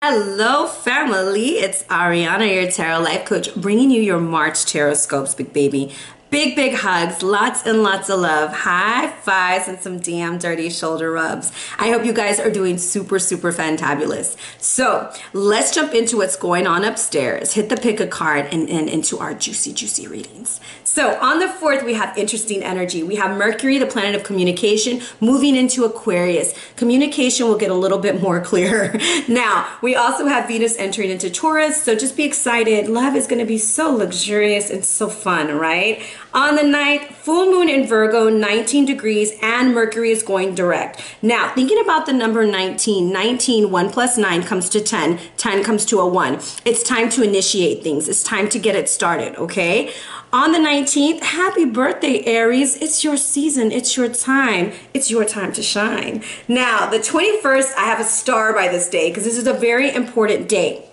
Hello, family. It's Ariana, your tarot life coach, bringing you your March tarot scopes, big baby. Big, big hugs, lots and lots of love, high fives, and some damn dirty shoulder rubs. I hope you guys are doing super, super fantabulous. So let's jump into what's going on upstairs. Hit the pick a card and into our juicy, juicy readings. So on the 4th, we have interesting energy. We have Mercury, the planet of communication, moving into Aquarius. Communication will get a little bit more clear. Now, we also have Venus entering into Taurus, so just be excited. Love is going to be so luxurious and so fun, right? On the 9th, full moon in Virgo, 19 degrees, and Mercury is going direct. Now, thinking about the number 19, 1 plus 9 comes to 10, 10 comes to a 1. It's time to initiate things. It's time to get it started, okay? On the 19th, happy birthday, Aries. It's your season. It's your time. It's your time to shine. Now, the 21st, I have a star by this day because this is a very important day.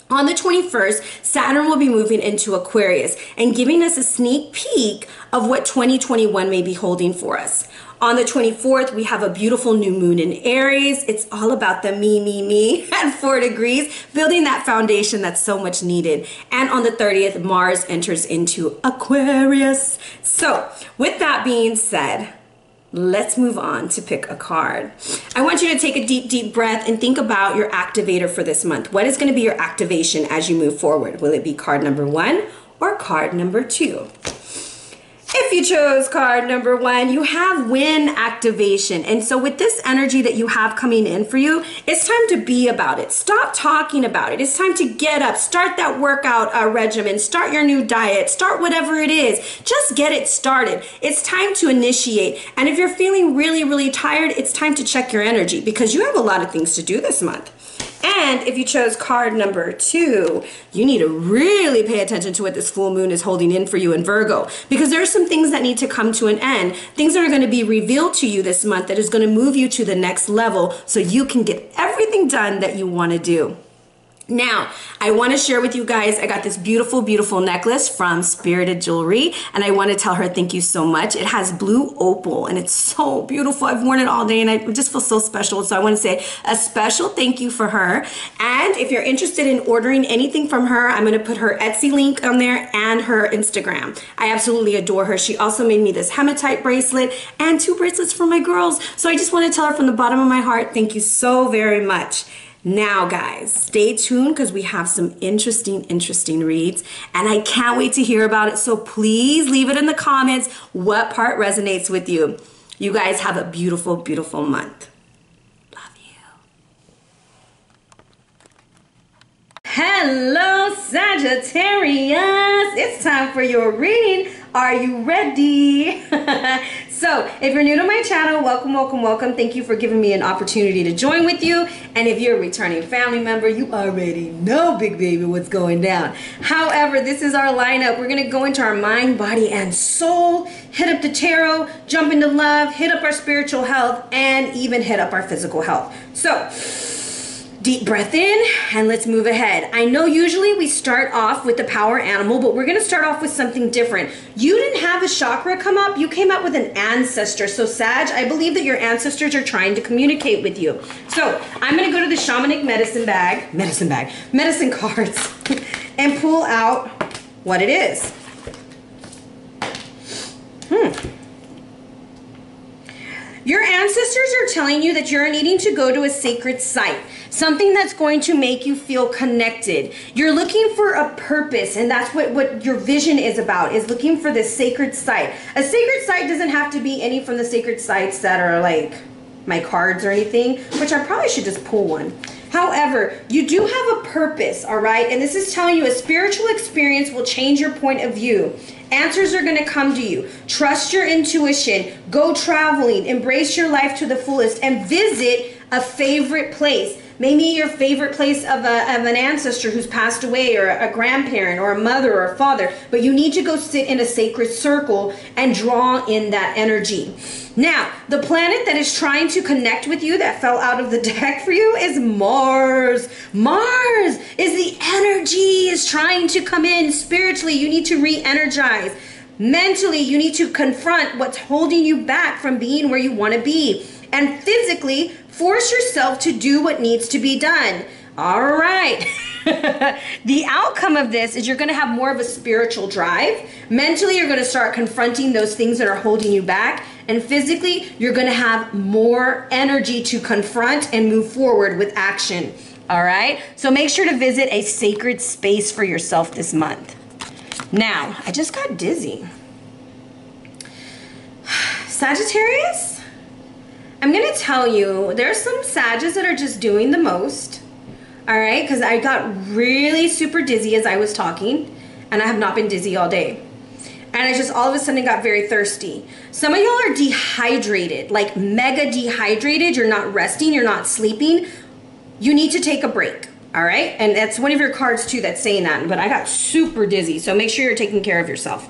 On the 21st, Saturn will be moving into Aquarius and giving us a sneak peek of what 2021 may be holding for us. On the 24th, we have a beautiful new moon in Aries. It's all about the me at 4 degrees, building that foundation that's so much needed. And on the 30th, Mars enters into Aquarius. So with that being said, let's move on to pick a card. I want you to take a deep, deep breath and think about your activator for this month. What is going to be your activation as you move forward? Will it be card number 1 or card number 2? If you chose card number 1, you have win activation. And so with this energy that you have coming in for you, it's time to be about it. Stop talking about it. It's time to get up, start that workout regimen, start your new diet, start whatever it is. Just get it started. It's time to initiate. And if you're feeling really, really tired, it's time to check your energy because you have a lot of things to do this month. And if you chose card number 2, you need to really pay attention to what this full moon is holding in for you in Virgo, because there are some things that need to come to an end, things that are going to be revealed to you this month that is going to move you to the next level so you can get everything done that you want to do. Now, I want to share with you guys, I got this beautiful, beautiful necklace from Spirited Jewelry, and I want to tell her thank you so much. It has blue opal, and it's so beautiful. I've worn it all day, and I just feel so special. So I want to say a special thank you for her. And if you're interested in ordering anything from her, I'm going to put her Etsy link on there and her Instagram. I absolutely adore her. She also made me this hematite bracelet and 2 bracelets for my girls. So I just want to tell her from the bottom of my heart, thank you so very much. Now, guys, stay tuned because we have some interesting reads, and I can't wait to hear about it. So please leave it in the comments what part resonates with you. You guys have a beautiful, beautiful month. Love you. Hello, Sagittarius. It's time for your reading. Are you ready? So, if you're new to my channel, welcome, welcome, welcome. Thank you for giving me an opportunity to join with you. And if you're a returning family member, you already know, big baby, what's going down. However, this is our lineup. We're going to go into our mind, body, and soul, hit up the tarot, jump into love, hit up our spiritual health, and even hit up our physical health. So, deep breath in, and let's move ahead. I know usually we start off with the power animal, but we're going to start off with something different. You didn't have a chakra come up. You came up with an ancestor. So Sag, I believe that your ancestors are trying to communicate with you. So I'm going to go to the shamanic medicine cards, and pull out what it is. Your ancestors are telling you that you're needing to go to a sacred site, something that's going to make you feel connected. You're looking for a purpose, and that's what your vision is about, is looking for this sacred site. A sacred site doesn't have to be any from the sacred sites that are like my cards or anything, which I probably should just pull one. However, you do have a purpose, all right? And this is telling you a spiritual experience will change your point of view. Answers are going to come to you. Trust your intuition. Go traveling. Embrace your life to the fullest and visit a favorite place. Maybe your favorite place of an ancestor who's passed away, or a grandparent, or a mother, or a father. But you need to go sit in a sacred circle and draw in that energy. Now, the planet that is trying to connect with you that fell out of the deck for you is Mars. Mars is the energy is trying to come in. Spiritually, you need to re-energize. Mentally, you need to confront what's holding you back from being where you want to be. And physically, force yourself to do what needs to be done. All right. The outcome of this is you're going to have more of a spiritual drive. Mentally, you're going to start confronting those things that are holding you back. And physically, you're going to have more energy to confront and move forward with action. All right. So make sure to visit a sacred space for yourself this month. Now, I just got dizzy. Sagittarius, I'm going to tell you, there's some Sagittarius that are just doing the most. All right, because I got really super dizzy as I was talking, and I have not been dizzy all day. And I just all of a sudden got very thirsty. Some of y'all are dehydrated, like mega dehydrated. You're not resting, you're not sleeping. You need to take a break, all right? And that's one of your cards too that's saying that, but I got super dizzy, so make sure you're taking care of yourself.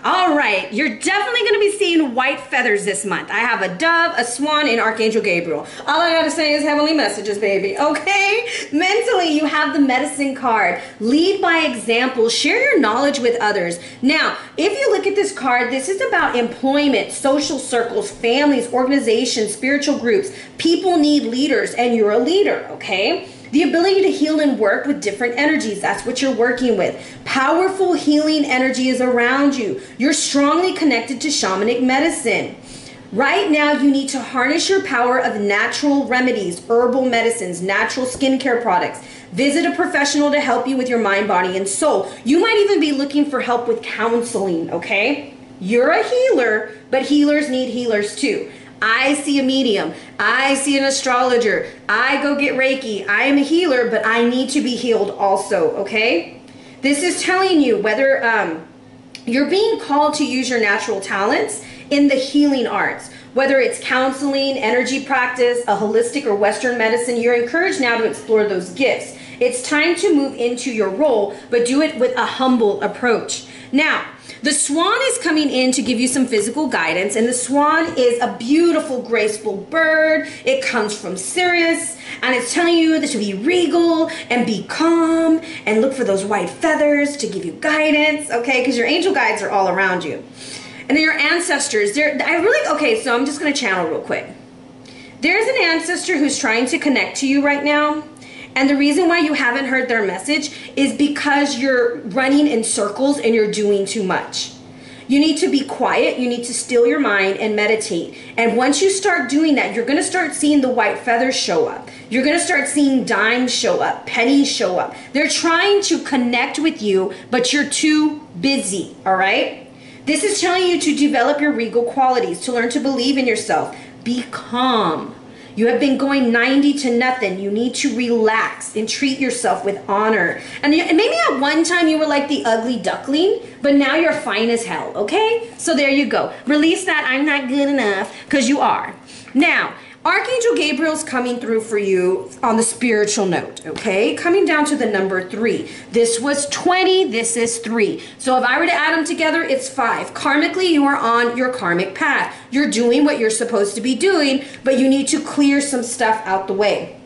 All right, you're definitely going to be seeing white feathers this month. I have a dove, a swan, and Archangel Gabriel. All I got to say is heavenly messages, baby, okay? Mentally, you have the medicine card. Lead by example. Share your knowledge with others. Now, if you look at this card, this is about employment, social circles, families, organizations, spiritual groups. People need leaders, and you're a leader, okay? The ability to heal and work with different energies. That's what you're working with. Powerful healing energy is around you. You're strongly connected to shamanic medicine. Right now, you need to harness your power of natural remedies, herbal medicines, natural skincare products. Visit a professional to help you with your mind, body, and soul. You might even be looking for help with counseling, okay? You're a healer, but healers need healers too. I see a medium. I see an astrologer. I go get Reiki. I am a healer, but I need to be healed also, okay? This is telling you whether you're being called to use your natural talents in the healing arts. Whether it's counseling, energy practice, a holistic or Western medicine, you're encouraged now to explore those gifts. It's time to move into your role, but do it with a humble approach. Now, the swan is coming in to give you some physical guidance, and the swan is a beautiful, graceful bird. It comes from Sirius, and it's telling you to be regal and be calm and look for those white feathers to give you guidance, okay? Because your angel guides are all around you. And then your ancestors, okay, so I'm just going to channel real quick. There's an ancestor who's trying to connect to you right now. And the reason why you haven't heard their message is because you're running in circles and you're doing too much. You need to be quiet. You need to still your mind and meditate. And once you start doing that, you're going to start seeing the white feathers show up. You're going to start seeing dimes show up, pennies show up. They're trying to connect with you, but you're too busy, all right? This is telling you to develop your regal qualities, to learn to believe in yourself. Be calm. You have been going 90 to nothing. You need to relax and treat yourself with honor. And maybe at one time you were like the ugly duckling, but now you're fine as hell, okay? So there you go. Release that I'm not good enough, because you are. Now, Archangel Gabriel's coming through for you on the spiritual note, okay? Coming down to the number 3. This was 20, this is 3. So if I were to add them together, it's 5. Karmically, you are on your karmic path. You're doing what you're supposed to be doing, but you need to clear some stuff out the way.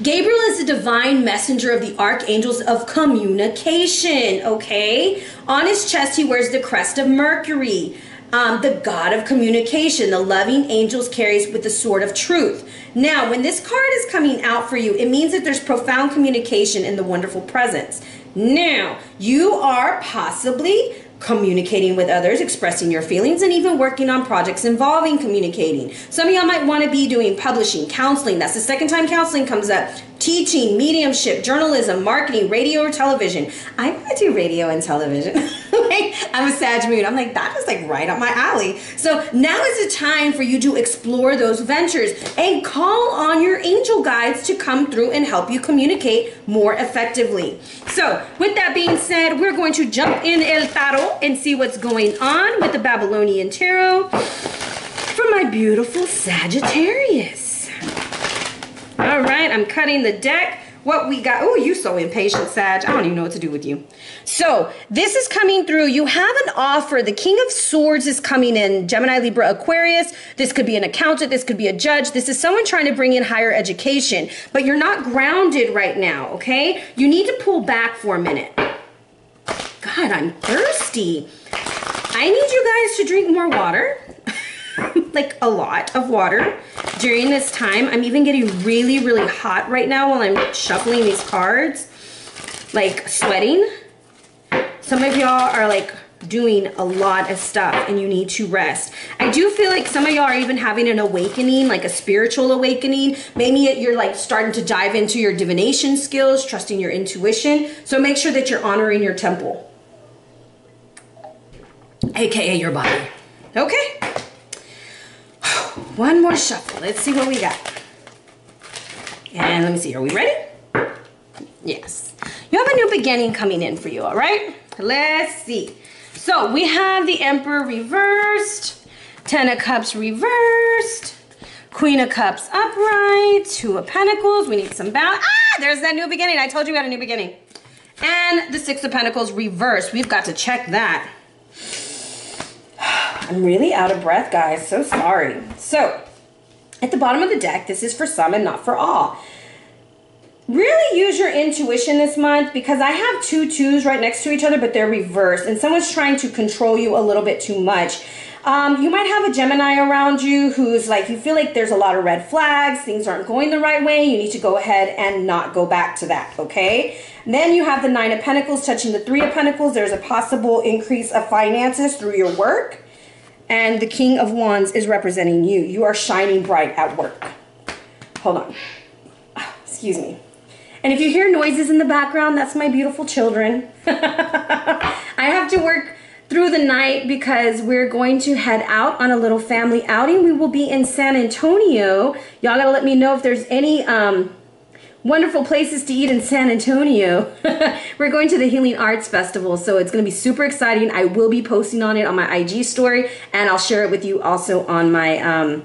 Gabriel is the divine messenger of the archangels of communication, okay? On his chest, he wears the crest of Mercury. The God of communication, the loving angels carries with the sword of truth. Now, when this card is coming out for you, it means that there's profound communication in the wonderful presence. Now, you are possibly communicating with others, expressing your feelings, and even working on projects involving communicating. Some of y'all might want to be doing publishing, counseling. That's the second time counseling comes up. Teaching, mediumship, journalism, marketing, radio or television. I want to do radio and television. Like, I'm a Sag moon. I'm like, that is like right up my alley. So now is the time for you to explore those ventures and call on your angel guides to come through and help you communicate more effectively. So with that being said, we're going to jump in El Tarot and see what's going on with the Babylonian Tarot for my beautiful Sagittarius. All right, I'm cutting the deck. What we got, oh, you so impatient, Sag. I don't even know what to do with you. So this is coming through. You have an offer. The King of Swords is coming in. Gemini, Libra, Aquarius. This could be an accountant. This could be a judge. This is someone trying to bring in higher education, but you're not grounded right now, okay? You need to pull back for a minute. God, I'm thirsty. I need you guys to drink more water. like a lot of water during this time. I'm even getting really, really hot right now while I'm shuffling these cards, like sweating. Some of y'all are like doing a lot of stuff and you need to rest. I do feel like some of y'all are even having an awakening, like a spiritual awakening. Maybe you're like starting to dive into your divination skills, trusting your intuition. So make sure that you're honoring your temple, aka your body. Okay, one more shuffle. Let's see what we got. And let me see, are we ready? Yes. You have a new beginning coming in for you, all right? Let's see. So we have the Emperor reversed, 10 of Cups reversed, Queen of Cups upright, 2 of Pentacles. We need some balance. Ah, there's that new beginning. I told you we had a new beginning. And the 6 of Pentacles reversed. We've got to check that. I'm really out of breath, guys. So sorry. So at the bottom of the deck, this is for some and not for all. Really use your intuition this month, because I have 2 2s right next to each other, but they're reversed, and someone's trying to control you a little bit too much. You might have a Gemini around you who's like, you feel like there's a lot of red flags, things aren't going the right way, you need to go ahead and not go back to that, okay? And then you have the 9 of Pentacles touching the 3 of Pentacles. There's a possible increase of finances through your work, and the King of Wands is representing you. You are shining bright at work. Hold on. Excuse me. And if you hear noises in the background, that's my beautiful children. I have to work through the night because we're going to head out on a little family outing. We will be in San Antonio. Y'all gotta let me know if there's any wonderful places to eat in San Antonio. We're going to the Healing Arts Festival, so it's gonna be super exciting. I will be posting on it on my IG story, and I'll share it with you also on my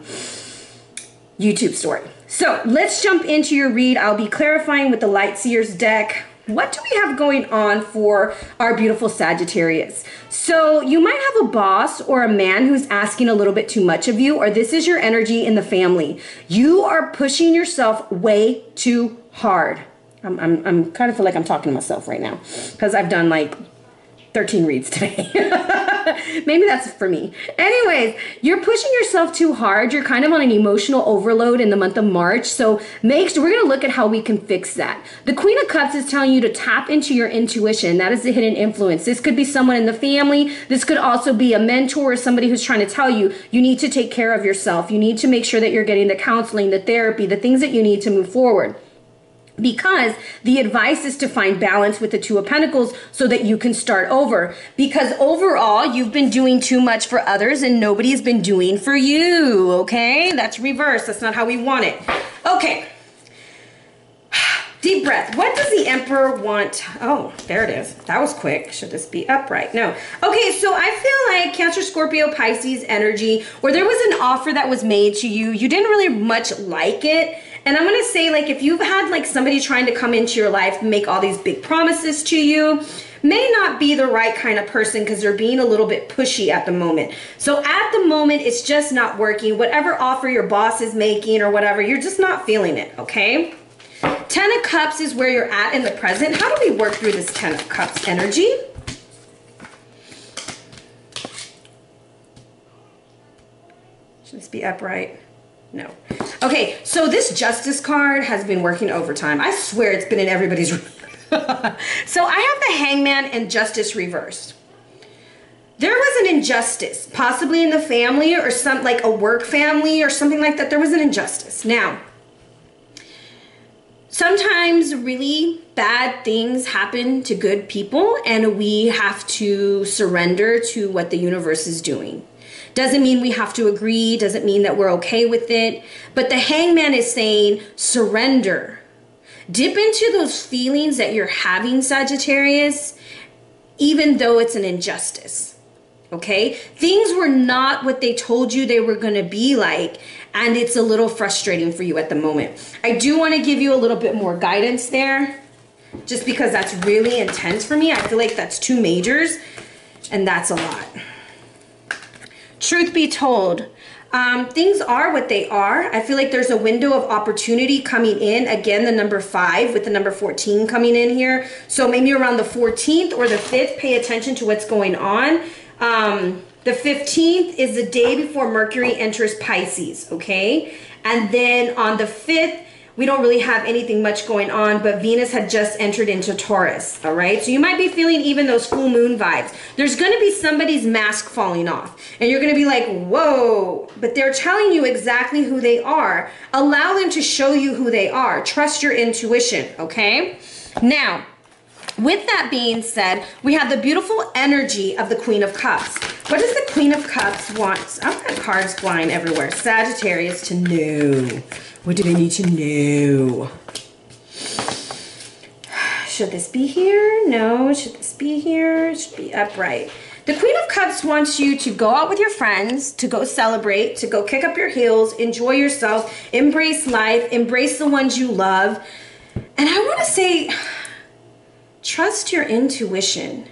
YouTube story. So let's jump into your read. I'll be clarifying with the Light Seers deck. What do we have going on for our beautiful Sagittarius? So you might have a boss or a man who's asking a little bit too much of you, or this is your energy in the family. You are pushing yourself way too hard. I'm kind of feel like I'm talking to myself right now because I've done like 13 reads today. Maybe that's for me. Anyways, you're pushing yourself too hard. You're kind of on an emotional overload in the month of March. So we're going to look at how we can fix that. The Queen of Cups is telling you to tap into your intuition. That is the hidden influence. This could be someone in the family. This could also be a mentor or somebody who's trying to tell you, you need to take care of yourself. You need to make sure that you're getting the counseling, the therapy, the things that you need to move forward. Because the advice is to find balance with the 2 of Pentacles so that you can start over. Because overall, you've been doing too much for others and nobody's been doing for you, okay? That's reverse. That's not how we want it. Okay. Deep breath. What does the Emperor want? Oh, there it is. That was quick. Should this be upright? No. Okay, so I feel like Cancer, Scorpio, Pisces energy, or there was an offer that was made to you. You didn't really much like it. And I'm going to say, like, if you've had like somebody trying to come into your life and make all these big promises to you, may not be the right kind of person because they're being a little bit pushy at the moment. So at the moment, it's just not working. Whatever offer your boss is making or whatever, you're just not feeling it, okay? 10 of Cups is where you're at in the present. How do we work through this 10 of Cups energy? Should this be upright? No. Okay, so this Justice card has been working overtime. I swear it's been in everybody's room. So I have the Hangman and Justice reversed. There was an injustice, possibly in the family or some like a work family or something like that. There was an injustice. Now, sometimes really bad things happen to good people and we have to surrender to what the universe is doing. Doesn't mean we have to agree, doesn't mean that we're okay with it. But the Hangman is saying surrender. Dip into those feelings that you're having, Sagittarius, even though it's an injustice. Okay? Things were not what they told you they were going to be like, and it's a little frustrating for you at the moment. I do want to give you a little bit more guidance there, just because that's really intense for me. I feel like that's 2 majors, and that's a lot. Truth be told, things are what they are. I feel like there's a window of opportunity coming in. Again, the number 5 with the number 14 coming in here. So maybe around the 14th or the 5th, pay attention to what's going on. The 15th is the day before Mercury enters Pisces, okay? And then on the 5th, we don't really have anything much going on, but Venus had just entered into Taurus, all right? So you might be feeling even those full moon vibes. There's gonna be somebody's mask falling off, and you're gonna be like, whoa, but they're telling you exactly who they are. Allow them to show you who they are. Trust your intuition, okay? Now, with that being said, we have the beautiful energy of the Queen of Cups. What does the Queen of Cups want? I've got cards flying everywhere. Sagittarius to know. What do they need to know? Should this be here? No. Should this be here? It should be upright. The Queen of Cups wants you to go out with your friends, to go celebrate, to go kick up your heels, enjoy yourself, embrace life, embrace the ones you love. And I want to say, trust your intuition.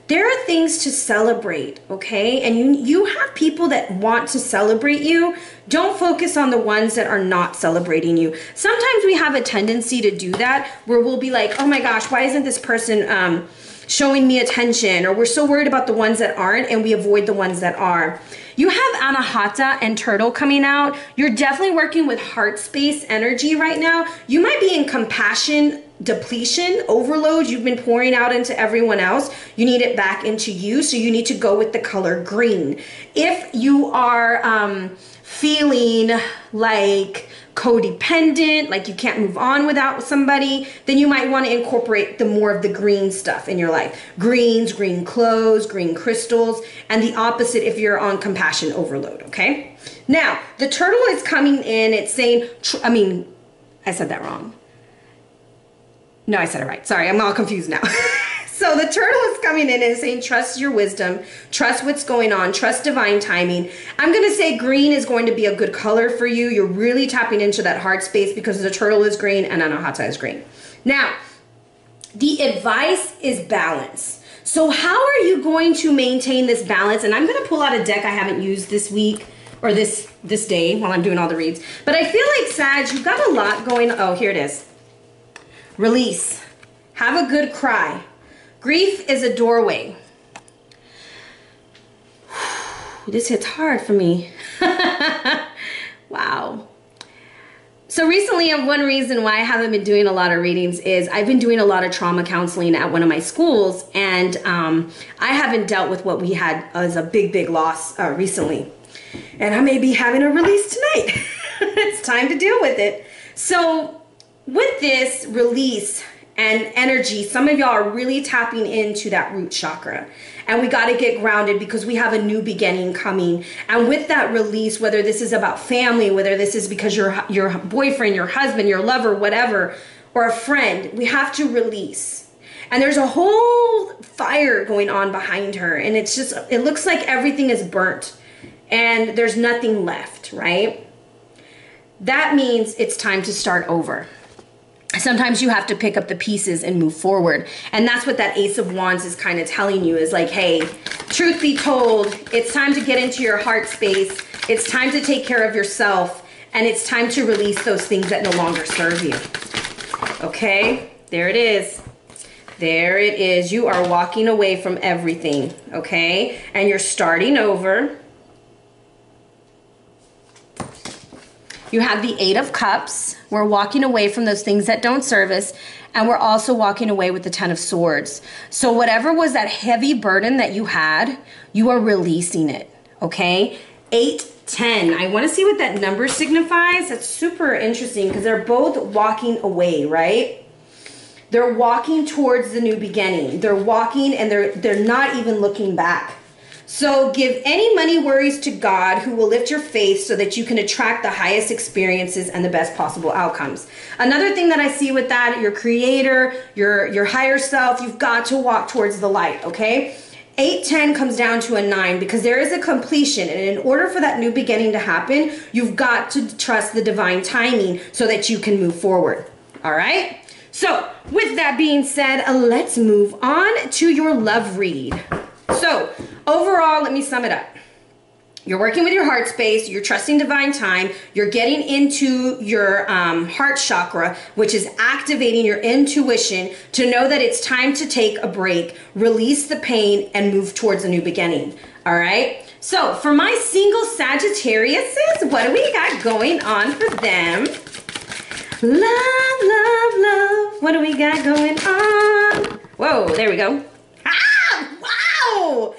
There are things to celebrate, okay? And you have people that want to celebrate you. Don't focus on the ones that are not celebrating you. Sometimes we have a tendency to do that where we'll be like, oh my gosh, why isn't this person showing me attention? Or we're so worried about the ones that aren't, and we avoid the ones that are. You have Anahata and Turtle coming out. You're definitely working with heart space energy right now. You might be in compassion depletion, overload. You've been pouring out into everyone else. You need it back into you. So you need to go with the color green. If you are feeling like codependent, like you can't move on without somebody, then you might want to incorporate the more of the green stuff in your life. Greens, green clothes, green crystals, and the opposite if you're on compassion overload, okay? Now, the turtle is coming in. It's saying, I said that wrong. No, I said it right. Sorry, I'm all confused now. So the turtle is coming in and saying, trust your wisdom, trust what's going on, trust divine timing. I'm going to say green is going to be a good color for you. You're really tapping into that heart space because the turtle is green and Anahata is green. Now, the advice is balance. So how are you going to maintain this balance? And I'm going to pull out a deck I haven't used this week or this day while I'm doing all the reads. But I feel like, Sag, you've got a lot going on. Oh, here it is. Release. Have a good cry. Grief is a doorway. This hits hard for me. Wow. So recently, one reason why I haven't been doing a lot of readings is I've been doing a lot of trauma counseling at one of my schools, and I haven't dealt with what we had as a big loss recently. And I may be having a release tonight. It's time to deal with it. So with this release and energy, some of y'all are really tapping into that root chakra. And we got to get grounded because we have a new beginning coming. And with that release, whether this is about family, whether this is because your boyfriend, your husband, your lover, whatever, or a friend, we have to release. And there's a whole fire going on behind her. And it's just, it looks like everything is burnt and there's nothing left, right? That means it's time to start over. Sometimes you have to pick up the pieces and move forward. And that's what that Ace of Wands is kind of telling you, is like, hey, truth be told, it's time to get into your heart space. It's time to take care of yourself. And it's time to release those things that no longer serve you. Okay, there it is. There it is. You are walking away from everything, okay? And you're starting over. You have the Eight of Cups. We're walking away from those things that don't serve us. And we're also walking away with the Ten of Swords. So whatever was that heavy burden that you had, you are releasing it, okay? 8, 10. I want to see what that number signifies. That's super interesting because they're both walking away, right? They're walking towards the new beginning. They're walking and they're not even looking back. So give any money worries to God, who will lift your faith so that you can attract the highest experiences and the best possible outcomes. Another thing that I see with that, your creator, your higher self, you've got to walk towards the light, okay? 8, 10 comes down to a 9 because there is a completion. And in order for that new beginning to happen, you've got to trust the divine timing so that you can move forward, all right? So with that being said, let's move on to your love read. So overall, let me sum it up. You're working with your heart space, you're trusting divine time, you're getting into your heart chakra, which is activating your intuition to know that it's time to take a break, release the pain, and move towards a new beginning. All right. So for my single Sagittariuses, what do we got going on for them? Love, love, love. What do we got going on? Whoa, there we go. Ah, wow.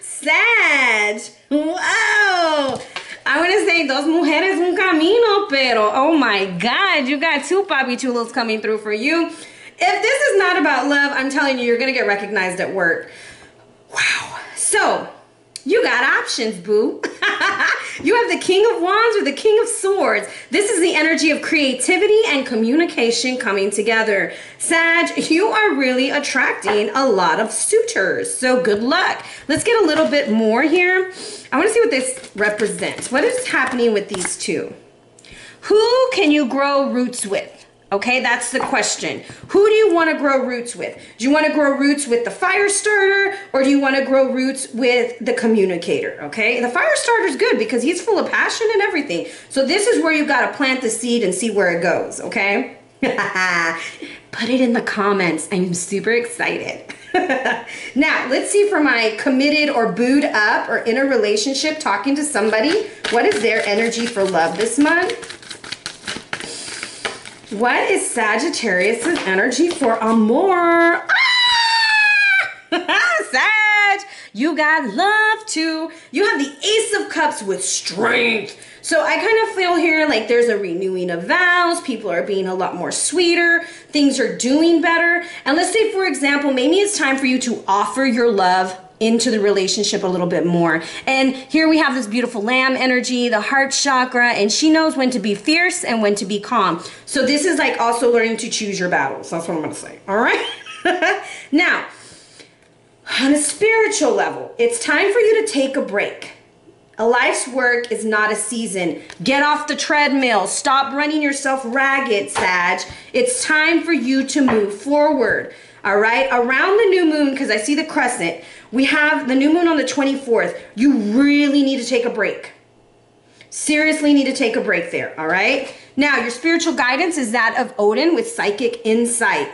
Sag. Wow. I want to say dos mujeres un camino, pero oh my God, you got two papi chulos coming through for you. If this is not about love, I'm telling you, you're going to get recognized at work. Wow. So, you got options, boo. You have the King of Wands or the King of Swords. This is the energy of creativity and communication coming together. Sag, you are really attracting a lot of suitors. So good luck. Let's get a little bit more here. I want to see what this represents. What is happening with these two? Who can you grow roots with? Okay, that's the question. Who do you want to grow roots with? Do you want to grow roots with the fire starter, or do you want to grow roots with the communicator? Okay, the fire starter is good because he's full of passion and everything. So this is where you got to plant the seed and see where it goes, okay? Put it in the comments. I'm super excited. Now, let's see for my committed or booed up or in a relationship talking to somebody. What is their energy for love this month? What is Sagittarius' energy for amor? Ah! Sag, you got love too. You have the Ace of Cups with strength. So I kind of feel here like there's a renewing of vows. People are being a lot more sweeter. Things are doing better. And let's say, for example, maybe it's time for you to offer your love into the relationship a little bit more. And here we have this beautiful lamb energy, the heart chakra, and she knows when to be fierce and when to be calm. So this is like also learning to choose your battles. That's what I'm going to say. All right. Now, on a spiritual level, it's time for you to take a break. A life's work is not a season. Get off the treadmill. Stop running yourself ragged, Sag. It's time for you to move forward. All right, around the new moon, because I see the crescent, we have the new moon on the 24th. You really need to take a break. Seriously need to take a break there, all right? Now, your spiritual guidance is that of Odin with psychic insight.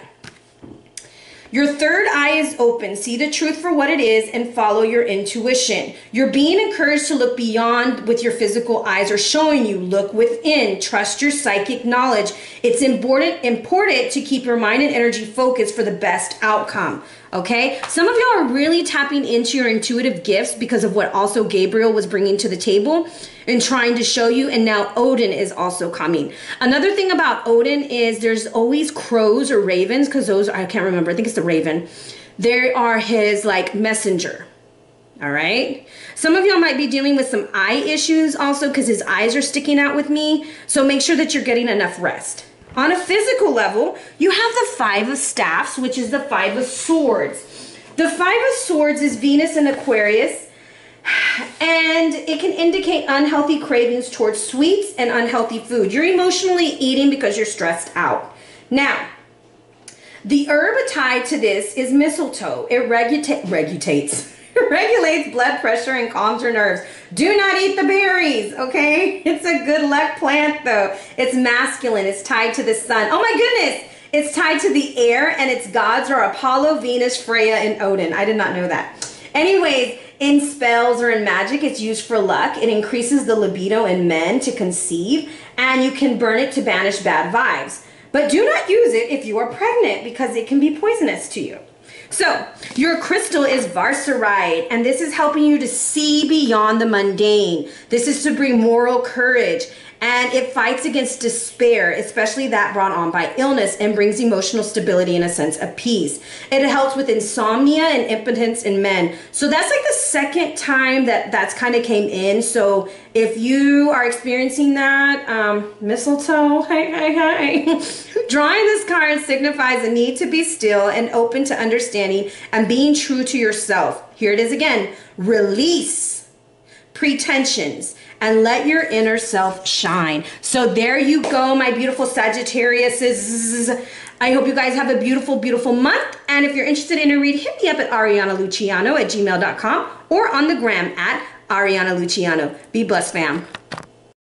Your third eye is open. See the truth for what it is and follow your intuition. You're being encouraged to look beyond with your physical eyes are showing you. Look within. Trust your psychic knowledge. It's important to keep your mind and energy focused for the best outcome. Okay? Some of y'all are really tapping into your intuitive gifts because of what also Gabriel was bringing to the table and trying to show you, and now Odin is also coming. Another thing about Odin is there's always crows or ravens, because those are, I can't remember, I think it's the raven. They are his like messenger. All right? Some of y'all might be dealing with some eye issues also because his eyes are sticking out with me. So make sure that you're getting enough rest. On a physical level, you have the Five of Staffs, which is the Five of Swords. The Five of Swords is Venus in Aquarius, and it can indicate unhealthy cravings towards sweets and unhealthy food. You're emotionally eating because you're stressed out. Now, the herb tied to this is mistletoe. It regulates blood pressure and calms your nerves. Do not eat the berries, okay? It's a good luck plant though. It's masculine, it's tied to the sun. Oh my goodness, it's tied to the air, and its gods are Apollo, Venus, Freya, and Odin. I did not know that. Anyways, in spells or in magic, it's used for luck. It increases the libido in men to conceive, and you can burn it to banish bad vibes. But do not use it if you are pregnant because it can be poisonous to you. So, your crystal is Varsarite, and this is helping you to see beyond the mundane. This is to bring moral courage, and it fights against despair, especially that brought on by illness, and brings emotional stability and a sense of peace. It helps with insomnia and impotence in men. So that's like the second time that's kind of came in. So if you are experiencing that, mistletoe, hey. Drawing this card signifies a need to be still and open to understanding and being true to yourself. Here it is again. Release pretensions and let your inner self shine. So there you go, my beautiful Sagittariuses. I hope you guys have a beautiful, beautiful month. And if you're interested in a read, hit me up at arianaluciano@gmail.com or on the gram at Ariana Luciano. Be blessed, fam.